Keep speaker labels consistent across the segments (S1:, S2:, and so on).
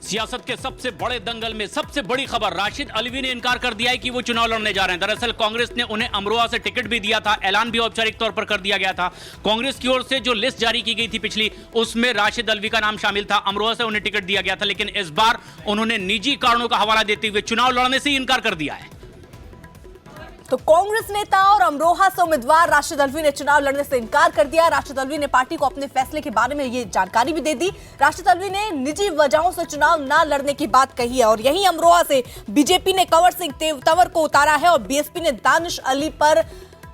S1: सियासत के सबसे बड़े दंगल में सबसे बड़ी खबर, राशिद अल्वी ने इनकार कर दिया है कि वो चुनाव लड़ने जा रहे हैं। दरअसल कांग्रेस ने उन्हें अमरोहा से टिकट भी दिया था, ऐलान भी औपचारिक तौर पर कर दिया गया था। कांग्रेस की ओर से जो लिस्ट जारी की गई थी पिछली, उसमें राशिद अल्वी का नाम शामिल था। अमरोहा से उन्हें टिकट दिया गया था, लेकिन इस बार उन्होंने निजी कारणों का हवाला देते हुए चुनाव लड़ने से इनकार कर दिया है।
S2: तो कांग्रेस नेता और अमरोहा से उम्मीदवार राशिद अल्वी ने चुनाव लड़ने से इनकार कर दिया। राशिद अल्वी ने पार्टी को अपने फैसले के बारे में ये जानकारी भी दे दी। राशिद अल्वी ने निजी वजहों से चुनाव न लड़ने की बात कही है और यहीं अमरोहा से बीजेपी ने कंवर सिंह तंवर को उतारा है और बीएसपी ने दानिश अली पर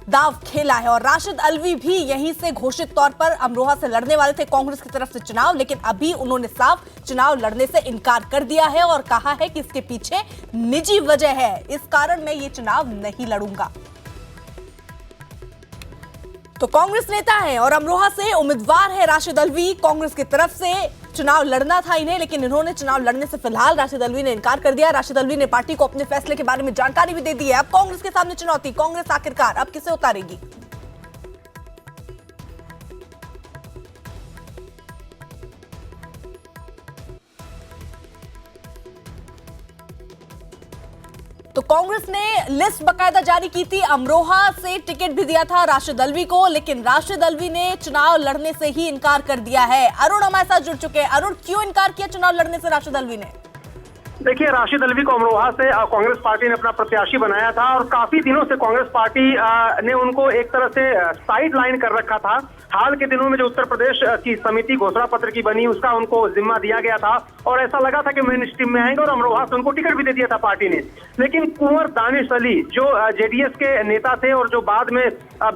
S2: दाव खेला है। और राशिद अल्वी भी यहीं से घोषित तौर पर अमरोहा से लड़ने वाले थे कांग्रेस की तरफ से चुनाव, लेकिन अभी उन्होंने साफ चुनाव लड़ने से इनकार कर दिया है और कहा है कि इसके पीछे निजी वजह है, इस कारण मैं ये चुनाव नहीं लड़ूंगा। तो कांग्रेस नेता है और अमरोहा से उम्मीदवार है राशिद अल्वी। कांग्रेस की तरफ से चुनाव लड़ना था इन्हें, लेकिन इन्होंने चुनाव लड़ने से फिलहाल राशिद अल्वी ने इनकार कर दिया। राशिद अल्वी ने पार्टी को अपने फैसले के बारे में जानकारी भी दे दी है। अब कांग्रेस के सामने चुनौती, कांग्रेस आखिरकार अब किसे उतारेगी? तो कांग्रेस ने लिस्ट बकायदा जारी की थी, अमरोहा से टिकट भी दिया था राशिद अल्वी को, लेकिन राशिद अल्वी ने चुनाव लड़ने से ही इनकार कर दिया है। अरुण हमारे साथ जुड़ चुके हैं। अरुण, क्यों इनकार किया चुनाव लड़ने से राशिद अल्वी ने?
S3: देखिए, राशिद अल्वी को अमरोहा से कांग्रेस पार्टी ने अपना प्रत्याशी बनाया था और काफी दिनों से कांग्रेस पार्टी ने उनको एक तरह से साइड लाइन कर रखा था। हाल के दिनों में जो उत्तर प्रदेश की समिति घोषणा पत्र की बनी, उसका उनको जिम्मा दिया गया था और ऐसा लगा था कि मेन स्ट्रीम में आएंगे और अमरोहा से उनको टिकट भी दे दिया था पार्टी ने। लेकिन कुंवर दानिश अली जो जेडीएस के नेता थे और जो बाद में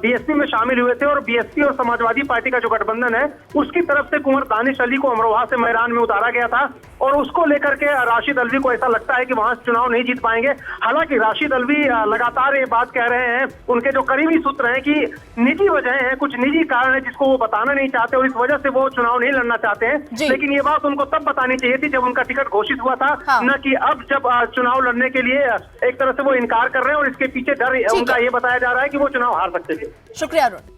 S3: बीएसपी में शामिल हुए थे और बीएसपी और समाजवादी पार्टी का जो गठबंधन है, उसकी तरफ से कुंवर दानिश अली को अमरोहा से मैदान में उतारा गया था और उसको लेकर के राशिद अल्वी को ऐसा लगता है कि वहां चुनाव नहीं जीत पाएंगे। हालांकि राशिद अल्वी लगातार ये बात कह रहे हैं, उनके जो करीबी सूत्र हैं, कि निजी वजह है, कुछ निजी कारण है जिसको वो बताना नहीं चाहते और इस वजह से वो चुनाव नहीं लड़ना चाहते हैं। लेकिन ये बात उनको तब बतानी चाहिए थी जब उनका टिकट घोषित हुआ था, न कि अब जब चुनाव लड़ने के लिए एक तरह से वो इनकार कर रहे हैं और इसके पीछे डर उनका ये बताया जा रहा है कि वो चुनाव हार सकते थे।
S2: शुक्रिया अरुण।